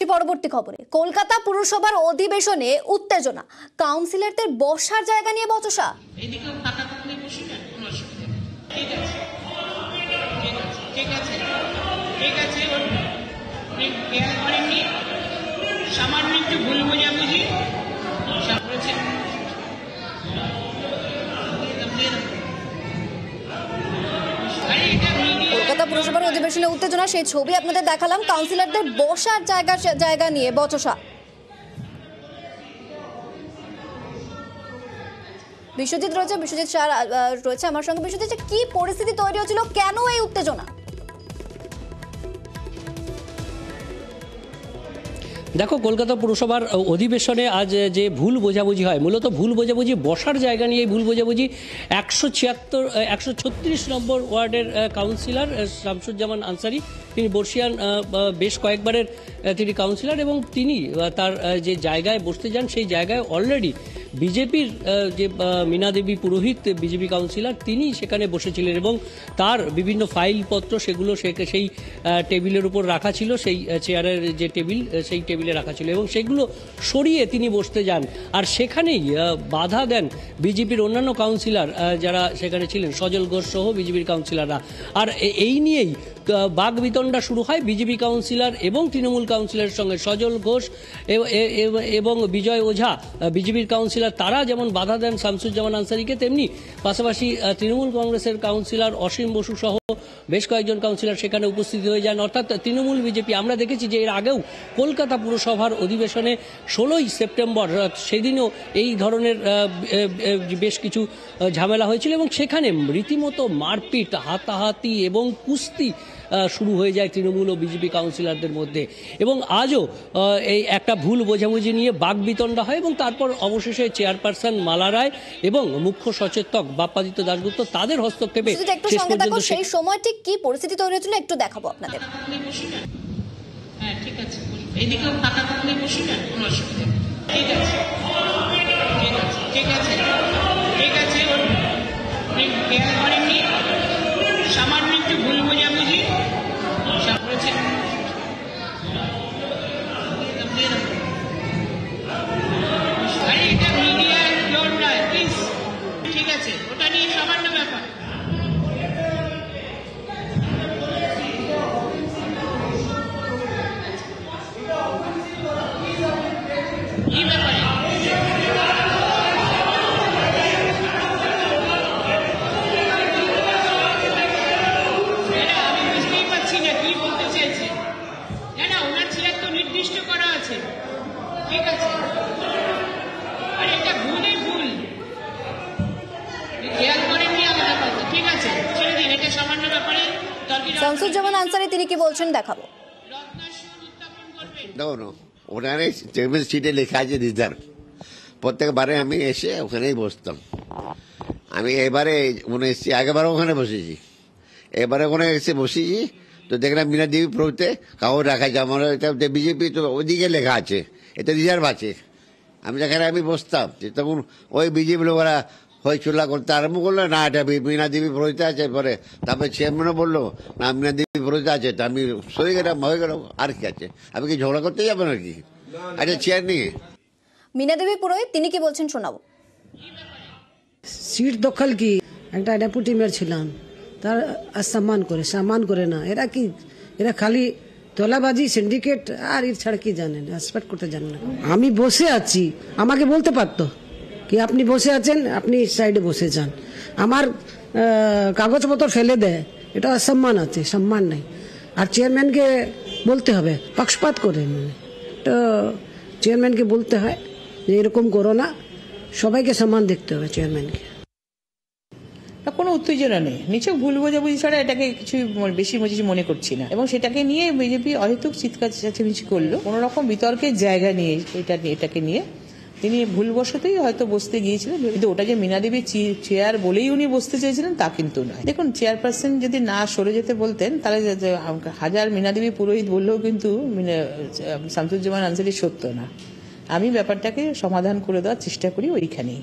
পরবর্তী খবরে কলকাতা পুরসভার অধিবেশনে উত্তেজনা, কাউন্সিলরদের বসার জায়গা নিয়ে বচসা। সামান্য একটু ভুল বোঝাবুঝি কলকাতা পুরসভার অধিবেশনে উত্তেজনা, সেই ছবি আপনাদের দেখালাম। কাউন্সিলরদের বসার জায়গা নিয়ে বচসা। বিশ্বজিৎ স্যার রয়েছে আমার সঙ্গে। বিশ্বজিৎ, কি পরিস্থিতি তৈরি হয়েছিল, কেন এই উত্তেজনা? দেখো, কলকাতা পুরসভার অধিবেশনে আজ যে ভুল বোঝাবুঝি হয়, মূলত ভুল বোঝাবুঝি বসার জায়গা নিয়ে ভুল বোঝাবুঝি। 136 নম্বর ওয়ার্ডের কাউন্সিলর শামসুজ্জামান আনসারি, তিনি বর্ষিয়ান, বেশ কয়েকবারের তিনি কাউন্সিলর, এবং তিনি তার যে জায়গায় বসতে যান সেই জায়গায় অলরেডি বিজেপির যে মীনা দেবী পুরোহিত বিজেপি কাউন্সিলর, তিনি সেখানে বসেছিলেন এবং তার বিভিন্ন ফাইলপত্র সেগুলো সেই টেবিলের উপর রাখা ছিল, সেই চেয়ারের যে টেবিল সেই টেবিলে রাখা ছিল, এবং সেগুলো সরিয়ে তিনি বসতে যান। আর সেখানেই বাধা দেন বিজেপির অন্যান্য কাউন্সিলর যারা সেখানে ছিলেন, সজল ঘোষ সহ বিজেপির কাউন্সিলররা। আর এই নিয়েই বাগবিতণ্ডা শুরু হয় বিজেপি কাউন্সিলর এবং তৃণমূল কাউন্সিলরের সঙ্গে। সজল ঘোষ এবং বিজয় ওঝা বিজেপির কাউন্সিলর, তারা যেমন বাধা দেন শামসুজ্জামান আনসারিকে, তেমনি পাশাপাশি তৃণমূল কংগ্রেসের কাউন্সিলর অসীম বসু সহ বেশ কয়েকজন কাউন্সিলর সেখানে উপস্থিত হয়ে যান, অর্থাৎ তৃণমূল বিজেপি। আমরা দেখেছি যে এর আগেও কলকাতা পুরসভার অধিবেশনে 16ই সেপ্টেম্বর সেদিনও এই ধরনের বেশ কিছু ঝামেলা হয়েছিল, এবং সেখানে রীতিমতো মারপিট, হাতাহাতি এবং কুস্তি শুরু হয়ে যায় তৃণমূল ও বিজেপি কাউন্সিলরদের মধ্যে। এবং আজও এই একটা ভুল বোঝাবুঝি নিয়ে বাকবিতণ্ডা হয়, এবং তারপর অবশেষে চেয়ারপারসন মালা রায় এবং মুখ্য সচেতক বাপ্পাদিত্য দাশগুপ্ত, তাদের হস্তক্ষেপে শেষ পর্যন্ত সেই সময় ঠিক কি পরিস্থিতি তৈরি হয়েছিল একটু দেখাবো আপনাদের। হ্যাঁ, ঠিক আছে, এইদিকেও ফাঁকা থাকলে বসি না, কোনো অসুবিধা নেই। ঠিক আছে, ঠিক আছে, ঠিক আছে, খেয়াল করেননি, সামান্য একটু ভুল বোঝাবুঝি করেছে। আরে এটা মিডিয়ার ফ্লোর নয়, প্লিজ। ঠিক আছে, ওটা নিয়ে সামান্য ব্যাপার। কি ব্যাপারে? আমি বুঝতেই পারছি না কি বলতে চাইছে। না, ওনার চেয়ার তো নির্দিষ্ট করা আছে। ঠিক আছে, আর এটা ভুলই ভুল, খেয়াল করেননি আলাদা কথা। ঠিক আছে, ছেড়ে দিন, এটা সামান্য ব্যাপারে। শামসুজ্জামান আনসারি তিনি কি বলছেন দেখাবো। দেখো, ওখানে টেবিল সিটে লেখা আছে রিজার্ভ। প্রত্যেকবারে আমি এসে ওখানেই বসতাম। আমি এবারে মনে এসেছি, আগেবারও ওখানে বসেছি, এবারে ওখানে এসে বসেছি তো দেখলাম মীনা দেবী প্রভৃতি কাগজ রাখা আছে। আমার এটা বিজেপি তো ওইদিকে লেখা আছে, এটা রিজার্ভ আছে। আমি যেখানে আমি বসতাম তখন ওই বিজেপি লোকেরা হয়ে চুল্লা করতে আরম্ভ করলো, না এটা মীনা দেবী পুরোহিত আছে। পরে তারপরে চেয়ারম্যানও বললো না মীনা দেবী পুরোহিত আছে, তো আমি সরে গেলাম, হয়ে গেল, আর কি আছে, আমি কি ঝগড়া করতে যাবো নাকি? আচ্ছা, চেয়ার নিয়ে মীনা দেবী পুরোহিত তিনি কি বলছেন শোনাবো। সিট দখল কি একটা ডেপুটি মেয়র ছিলাম, তার সম্মান করে না। এরা খালি তোলাবাজি, সিন্ডিকেট আর এর ছাড়া কি জানেন, রেসপেক্ট করতে জানেন না। আমি বসে আছি, আমাকে বলতে পারতো কি আপনি বসে আছেন, আপনি সাইডে বসে যান। আমার কাগজপত্র ফেলে দেয়, এটা অসম্মান আছে, সম্মান নেই। আর চেয়ারম্যানকে বলতে হবে, পক্ষপাত করে, তো চেয়ারম্যানকে বলতে হয় যে এরকম করো না, সবাইকে সম্মান দেখতে হবে চেয়ারম্যানকে। কোনো উত্তেজনা নেই, নিচে ভুল বোঝাবুঝি ছাড়া এটাকে কিছু বেশি মনে করছি না। এবং সেটাকে নিয়ে বিজেপি অহেতুক চিৎকার চেঁচামেচি করলো, কোনো রকম বিতর্কের জায়গা নিয়ে এটাকে নিয়ে তিনি ভুলবশতই হয়তো বসতে গিয়েছিলেন, কিন্তু ওটা যে মীনা দেবী চেয়ার বলেই উনি বসতে চেয়েছিলেন তা কিন্তু নয়। দেখুন, চেয়ারপারসন যদি না সরে যেতে বলতেন তাহলে হাজার মীনা দেবী পুরোহিত বললেও কিন্তু শামসুজ্জামান আনসারি সত্য না। আমি ব্যাপারটাকে সমাধান করে দেওয়ার চেষ্টা করি ওইখানেই।